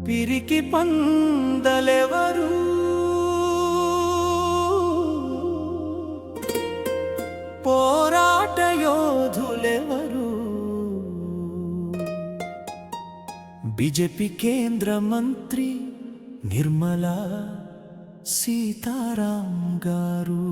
పిరికి పందలెవరు పోరాట యోధులెవరు బీజేపీ కేంద్ర మంత్రి నిర్మలా సీతారాం గారు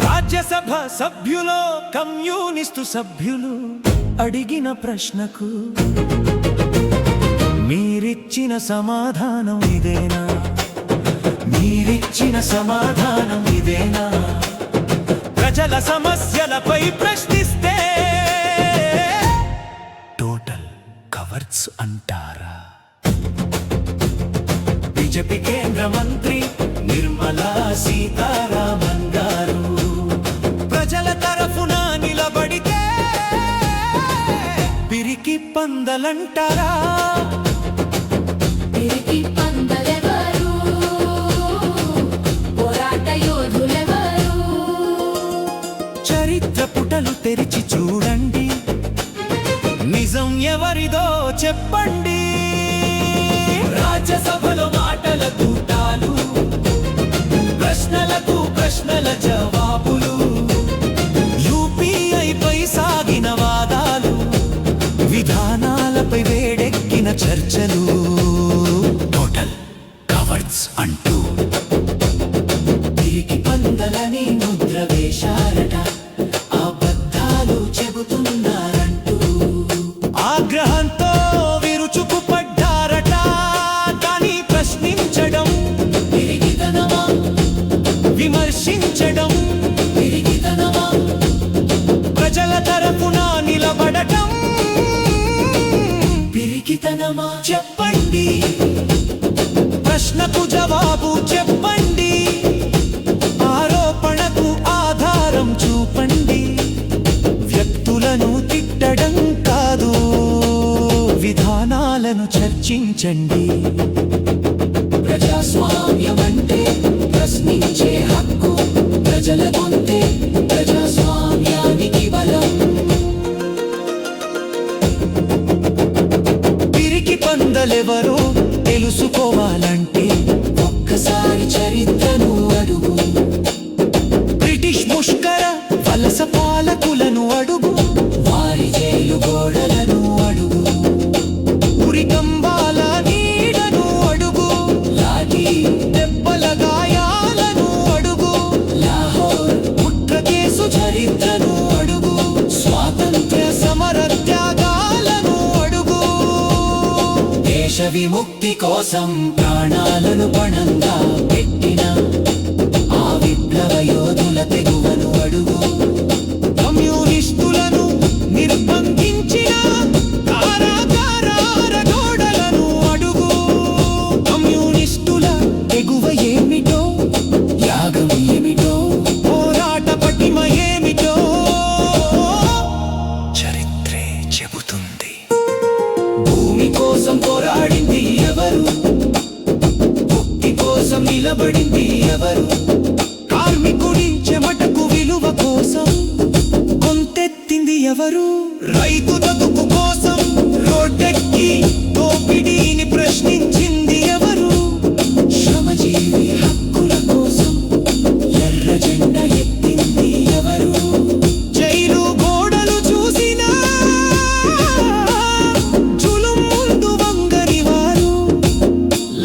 రాజ్యసభ సభ్యులు కమ్యూనిస్టు సభ్యులు అడిగిన ప్రశ్నకు మీరిచ్చిన సమాధానం ఇదేనా? మీరిచ్చిన సమాధానం ఇదేనా? ప్రజల సమస్యలపై ప్రశ్నిస్తే టోటల్ కవర్స్ అంటారా? బీజేపీ కేంద్ర మంత్రి నిర్మలా సీతారామన్ గారు ప్రజల తరఫున నిలబడితే పిరికి పందలంటారా? పిరికి పందలెవరు పోరాట యోధులెవరు? చరిత్ర పుటలు తెరిచి చూడండి, నిజం ఎవరిదో చెప్పండి. రాజ్యసభలో మాటల తూటాలు, ప్రశ్నలకు ప్రశ్నల జవాబులు, యూపీఐపై సాగిన వాదాలు, విధానాలపై వేడెక్కిన చర్చలు, టోటల్ కవర్స్ అంటూ పిరికి పందలని ముద్ర వేశారట, అబద్ధాలు చెబుతున్నారంటూ ఆగ్రహంతో విరుచుకు పడ్డారట. కానీ ప్రశ్నించడం పిరికితనమా? విమర్శించడం పిరికితనమా? ప్రజల తరఫున నిలబడటం పిరికితనమా? చెప్పండి, ప్రశ్నకు జవాబు చెప్పండి, ఆరోపణకు ఆధారం చూపండి. వ్యక్తులను తిట్టడం కాదు, విధానాలను చర్చించండి. ప్రజాస్వామ్యం అంటే ప్రశ్నించే హక్కు, ప్రజల గొంతే ప్రజాస్వామ్యానికి బలం. పిరికి పందలెవరో తెలుసుకోవాలంటే ఒక్కసారి చరిత్రను అడుగు. బ్రిటిష్ ముష్కర వలస పాలకులను అడుగు, వారి జైలు గోడలను అడుగు, ఉరికంబాల నీడను అడుగు, లాఠీ దెబ్బల గాయాలను అడుగు, లాహోర్ కుట్ర కేసు చరిత్రను అడుగు, స్వాతంత్ర్య సమర త్యాగాలను అడుగు. దేశ విముక్తి కోసం ప్రాణాలను పణంగా పెట్టిన ఆ విప్లవ యోధుల తెగువను అడుగు. కమ్యూనిస్టులను నిర్బంధించిన కారాగారాల గోడలను అడుగు. కమ్యూనిస్టుల తెగువ ఏమిటో, త్యాగం ఏమిటో, పోరాట పటిమ ఏమిటో చరిత్రే చెబుతుంది. భూమి కోసం పోరాడింది ఎవరు? ముక్తి కోసం నిలబడింది ఎవరు? కార్మికుడి చెమటకు విలువ కోసం గొంతెత్తింది ఎవరు? రైతు బతుకు కోసం రోడ్డెక్కి దోపిడీని ప్రశ్నించింది ఎవరు? శ్రమజీవి హక్కుల కోసం ఎర్ర జెండా ఎత్తింది ఎవరు? జైలు గోడలు చూసినా జులుం ముందు వంగని వారు,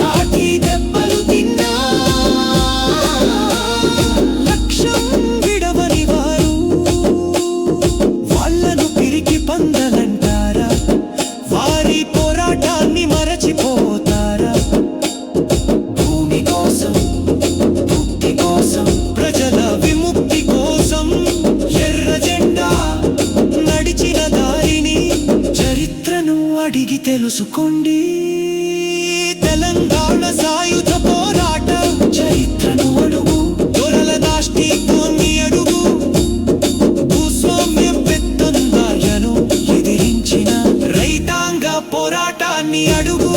లాఠీ దెబ్బలు తిన్నా లక్ష్యం విడవని వారు, వాళ్ళను పిరికి పందలంటారా? వారి పోరాటాన్ని మరచిపోతారా? భూమి కోసం, ముక్తి కోసం, ప్రజల విముక్తి కోసం ఎర్ర జెండా నడిచిన దారిని చరిత్రను అడిగి తెలుసుకోండి. తెలంగాణ సాయుధ పోరాట చరిత్రను అడుగు, దొరల దాష్టీత్వాన్ని అడుగు, భూస్వామ్యం పెత్తందార్లను ఎదిరించిన రైతాంగ పోరాటాన్ని అడుగు.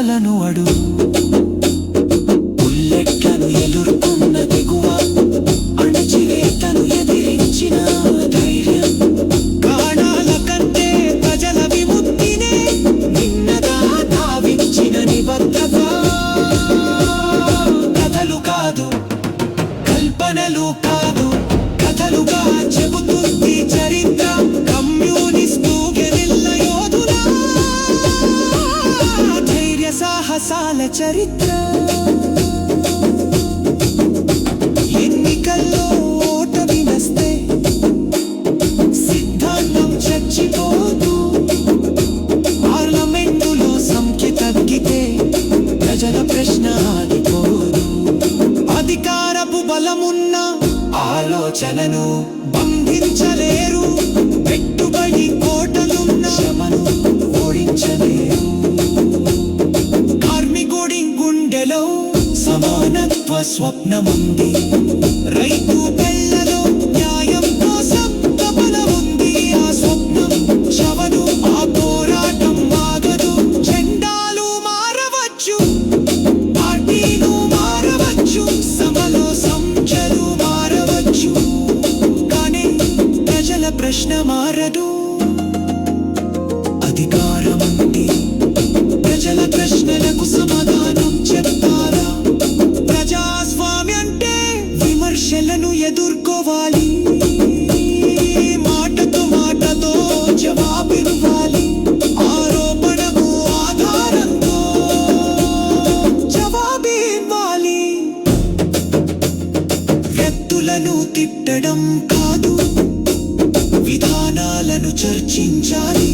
సవాలను అడుగు బుల్లెట్లను ఎదుర్కొన్న తెగువ అణచివేతను ఎదిరించిన ధైర్యం ప్రాణాల కంటే ప్రజల విముక్తినే నిన్నగా భావించిన నిబద్ధత కథలు కాదు కల్పనలు కాదు కథలుగా చెబుతుంది చరిత్ర కమ్యూనిస్టు గెరిల్ల యోధుల ధైర్య సాహసాల చరిత్ర ఎన్నికల్లో ఓటమి వస్తే సిద్ధాంతం చచ్చిపోదు పార్లమెంటులో సంఖ్య తగ్గితే ప్రజల ప్రశ్న ఆగిపోదు అధికారపు బలమున్న ఆలోచనను బంధించలేరు పెట్టుబడి కోటలున్న శ్రమను ఓడించలేరు కార్మికుడి గుండెలో సమానత్వ స్వప్నముంది రైతు పిల్లలో న్యాయం కోసం తపన ఉంది ఆ స్వప్నం చవదు ఆ పోరాటం ఆగదు జెండాలు మారవచ్చు పార్టీలు మారవచ్చు సమలో సంఖ్యలు మారవచ్చు కానీ ప్రజల ప్రశ్న మారదు అధికారముంది ప్రజల ప్రశ్నలకు సమాధానం చెప్తారా ప్రజాస్వామ్యంటే విమర్శలను ఎదుర్కోవాలి మాటతో జవాబివ్వాలి ఆరోపణకు ఆధారంతో జవాబివ్వాలి వ్యక్తులను తిట్టడం కాదు విధానాలను చర్చించాలి